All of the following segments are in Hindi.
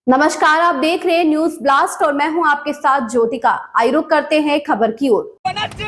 नमस्कार, आप देख रहे हैं न्यूज ब्लास्ट और मैं हूं आपके साथ ज्योतिका। आइए रुक करते हैं खबर की ओर।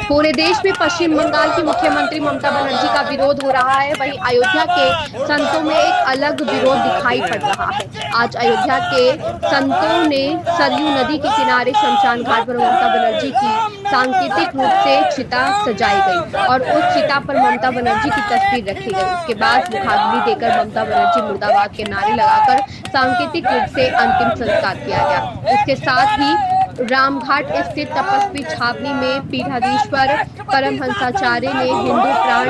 पूरे देश में पश्चिम बंगाल की मुख्यमंत्री ममता बनर्जी का विरोध हो रहा है। वहीं अयोध्या के संतों में एक अलग विरोध दिखाई पड़ रहा है। आज अयोध्या के संतों ने सरयू नदी के किनारे शमशान घाट पर ममता बनर्जी की सांकेतिक रूप से चिता सजाई गई और उस चिता पर ममता बनर्जी की तस्वीर रखी गई। उसके बाद मुखाग्नि देकर ममता बनर्जी मुर्दाबाद के नारे लगाकर सांकेतिक रूप से अंतिम संस्कार किया गया। इसके साथ ही रामघाट स्थित तपस्वी छावनी में पीठाधीश्वर परमहंसाचार्य ने हिंदू प्राण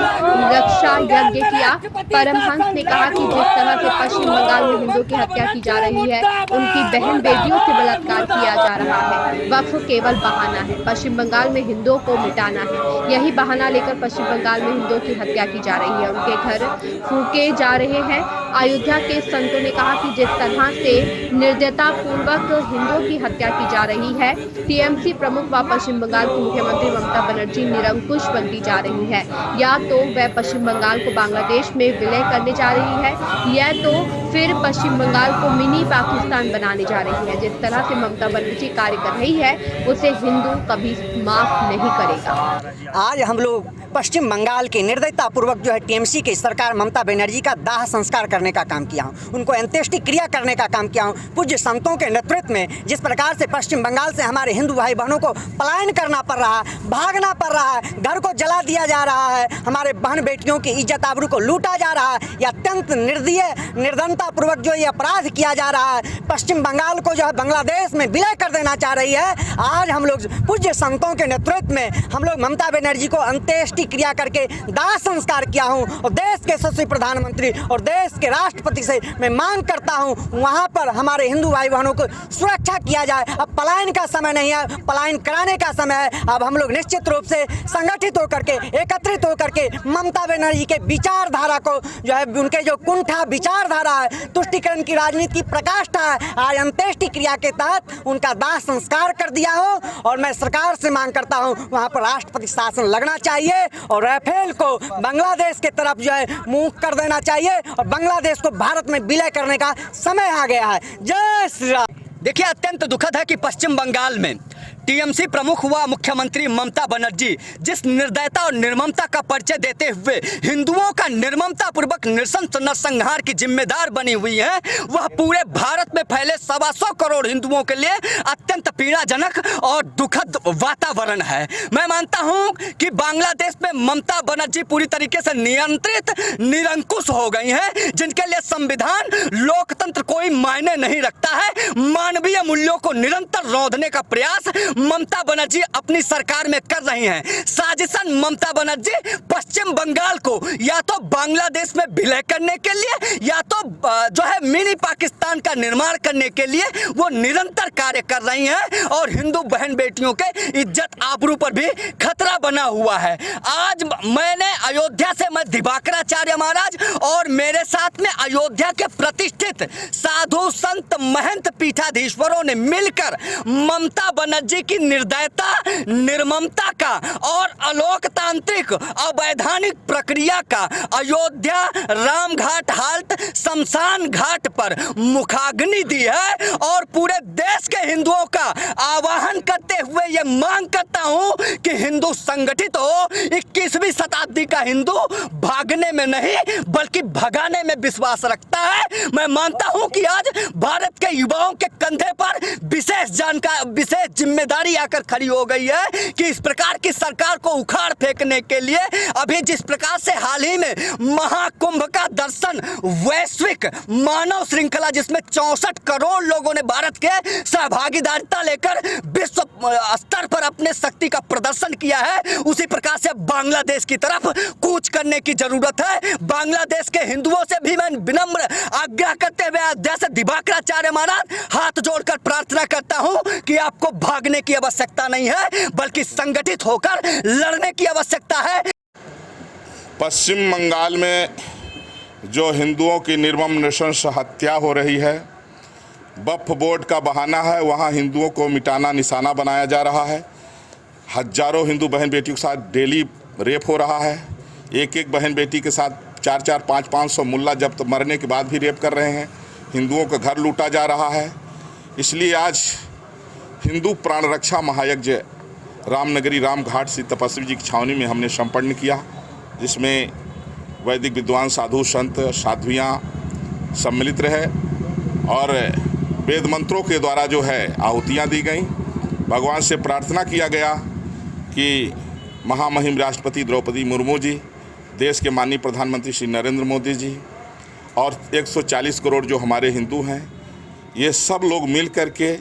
रक्षा यज्ञ किया। परमहंस ने कहा कि जिस तरह से पश्चिम बंगाल में हिंदू की हत्या की जा रही है, उनकी बहन बेटियों से बलात्कार किया जा रहा है, वक्फ केवल बहाना है। पश्चिम बंगाल में हिंदुओं को मिटाना है, यही बहाना लेकर पश्चिम बंगाल में हिंदुओं की हत्या की जा रही है, उनके घर फूके जा रहे हैं। अयोध्या के संतों ने कहा कि जिस तरह से निर्दयता पूर्वक हिंदुओं की हत्या की जा रही है, टीएमसी प्रमुख व पश्चिम बंगाल की मुख्यमंत्री ममता बनर्जी निरंकुश बनती जा रही है। या तो वह पश्चिम बंगाल को बांग्लादेश में विलय करने जा रही है या तो फिर पश्चिम बंगाल को मिनी पाकिस्तान बनाने जा रही है। जिस तरह से ममता बनर्जी कार्य कर रही है, उसे हिंदू कभी माफ नहीं करेगा। आज हम लोग पश्चिम बंगाल के निर्दयतापूर्वक जो है टीएमसी की सरकार ममता बनर्जी का दाह संस्कार करने का काम किया हूँ, उनको अंत्येष्टि क्रिया करने का काम किया हूँ। पूज्य संतों के नेतृत्व में जिस प्रकार से पश्चिम बंगाल से हमारे हिंदू भाई बहनों को पलायन करना पड़ रहा है, भागना पड़ रहा है, घर को जला दिया जा रहा है, हमारे बहन बेटियों की इज्जत आबरू को लूटा जा रहा है, यह अत्यंत निर्दयतापूर्वक जो ये अपराध किया जा रहा है, पश्चिम बंगाल को जो है बांग्लादेश में विलय कर देना चाह रही है। आज हम लोग पूज्य संतों के नेतृत्व में हम लोग ममता बनर्जी को अंत्येष्टि क्रिया करके दाह संस्कार किया हूं और देश के यशस्वी प्रधानमंत्री और देश के राष्ट्रपति से मैं मांग करता हूं वहां पर हमारे हिंदू भाई बहनों को सुरक्षा किया जाए। अब पलायन का समय नहीं है, पलायन कराने का समय है। अब हम लोग निश्चित रूप से संगठित होकर के, एकत्रित होकर के ममता बनर्जी के विचारधारा को जो है, उनके जो कुंठा विचारधारा है, तुष्टिकरण की राजनीति की प्रकाष्ठा है, आज अंत्येष्टि क्रिया के तहत उनका दाह संस्कार कर दिया हो। और मैं सरकार से मांग करता हूं वहां पर राष्ट्रपति शासन लगना चाहिए और राफेल को बांग्लादेश के तरफ जो है मुंह कर देना चाहिए और बांग्लादेश को भारत में विलय करने का समय आ गया है। जय श्री राम। देखिए, अत्यंत दुखद है कि पश्चिम बंगाल में टीएमसी प्रमुख हुआ मुख्यमंत्री ममता बनर्जी जिस निर्दयता और निर्ममता का परिचय देते हुए हिंदुओं का निर्ममता पूर्वक नृशंस नरसंहार की जिम्मेदार बनी हुई है, वह पूरे भारत में फैले 125 करोड़ हिंदुओं के लिए अत्यंत पीड़ाजनक और दुखद वातावरण है। मैं मानता हूं कि बांग्लादेश में ममता बनर्जी पूरी तरीके से नियंत्रित निरंकुश हो गई हैं, जिनके लिए संविधान लोकतंत्र कोई मायने नहीं रखता है। मानवीय मूल्यों को निरंतर रौंदने का प्रयास ममता बनर्जी अपनी सरकार में कर रही हैं। साजिशन ममता बनर्जी पश्चिम बंगाल को या तो बांग्लादेश में विलय करने के लिए या तो जो है मिनी पाकिस्तान का निर्माण करने के लिए वो निरंतर कार्य कर रही हैं और हिंदू बहन बेटियों के इज्जत आबरू पर भी खतरा बना हुआ है। आज मैंने अयोध्या से मैं दिवाकराचार्य महाराज और मेरे साथ में अयोध्या के प्रतिष्ठित साधु संत महंत पीठाधीश्वरों ने मिलकर ममता बनर्जी की निर्दयता निर्ममता का और अलोकतांत्रिक अवैधानिक प्रक्रिया का अयोध्या रामघाट हाल्ट शमशान घाट पर मुखाग्नि दी है और पूरे देश के हिंदुओं का आह्वान करते हुए ये मांग करता हूं कि हिंदू संगठित हो। 21वीं शताब्दी का हिंदू भागने में नहीं बल्कि भगाने में विश्वास रखता है। मैं मानता हूं कि आज भारत के युवाओं के कंधे पर विशेष जिम्मेदारी आकर खड़ी हो गई है कि इस प्रकार की सरकार को उखाड़ फेंकने के लिए अभी जिस प्रकार से हाल ही में महाकुंभ का दर्शन वैश्विक मानव श्रृंखला जिसमें 64 करोड़ लोगों ने भारत के सहभागिता लेकर विश्व स्तर पर अपने शक्ति का प्रदर्शन किया है, उसी प्रकार से बांग्लादेश की तरफ कूच करने की जरूरत है। बांग्लादेश के हिंदुओं से भी मैं विनम्र आग्रह करते हुए जैसे दिवाकराचार्य महाराज हाथ जोड़कर प्रार्थना करता हूं कि आपको भागने की आवश्यकता नहीं है बल्कि संगठित होकर लड़ने की आवश्यकता है। पश्चिम बंगाल में जो हिंदुओं की निर्मम नृशंस हत्या हो रही है, वक्फ बोर्ड का बहाना है, वहां हिंदुओं को मिटाना निशाना बनाया जा रहा है। हजारों हिंदू बहन बेटियों के साथ डेली रेप हो रहा है। एक एक बहन बेटी के साथ 400-500 मुल्ला जब तो मरने के बाद भी रेप कर रहे हैं। हिंदुओं का घर लूटा जा रहा है। इसलिए आज हिंदू प्राण रक्षा महायज्ञ रामनगरी रामघाट से तपस्वी जी की छावनी में हमने संपन्न किया, जिसमें वैदिक विद्वान साधु संत साध्वियाँ सम्मिलित रहे और वेद मंत्रों के द्वारा जो है आहुतियाँ दी गईं। भगवान से प्रार्थना किया गया कि महामहिम राष्ट्रपति द्रौपदी मुर्मू जी, देश के माननीय प्रधानमंत्री श्री नरेंद्र मोदी जी और 140 करोड़ जो हमारे हिंदू हैं, ये सब लोग मिल कर के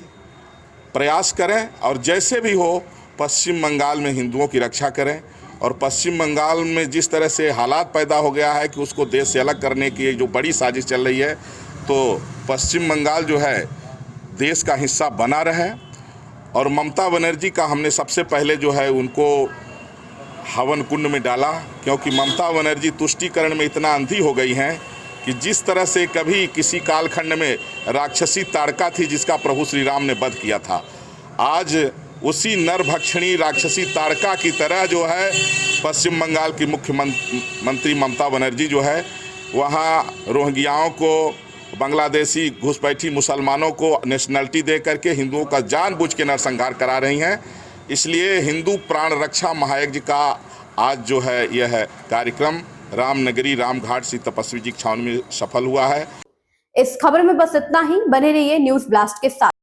प्रयास करें और जैसे भी हो पश्चिम बंगाल में हिंदुओं की रक्षा करें। और पश्चिम बंगाल में जिस तरह से हालात पैदा हो गया है कि उसको देश से अलग करने की जो बड़ी साजिश चल रही है, तो पश्चिम बंगाल जो है देश का हिस्सा बना रहे। और ममता बनर्जी का हमने सबसे पहले जो है उनको हवन कुंड में डाला, क्योंकि ममता बनर्जी तुष्टीकरण में इतना अंधी हो गई हैं कि जिस तरह से कभी किसी कालखंड में राक्षसी ताड़का थी जिसका प्रभु श्री राम ने वध किया था, आज उसी नरभक्षणी राक्षसी ताड़का की तरह जो है पश्चिम बंगाल की मुख्यमंत्री ममता बनर्जी जो है वहाँ रोहिंग्याओं को, बांग्लादेशी घुसपैठी मुसलमानों को नेशनलिटी दे करके हिंदुओं का जानबूझ के नरसंहार करा रही हैं। इसलिए हिंदू प्राण रक्षा महायज्ञ का आज जो है यह कार्यक्रम रामनगरी रामघाट से तपस्वी जी की छावनी में सफल हुआ है। इस खबर में बस इतना ही। बने रहिए न्यूज़ ब्लास्ट के साथ।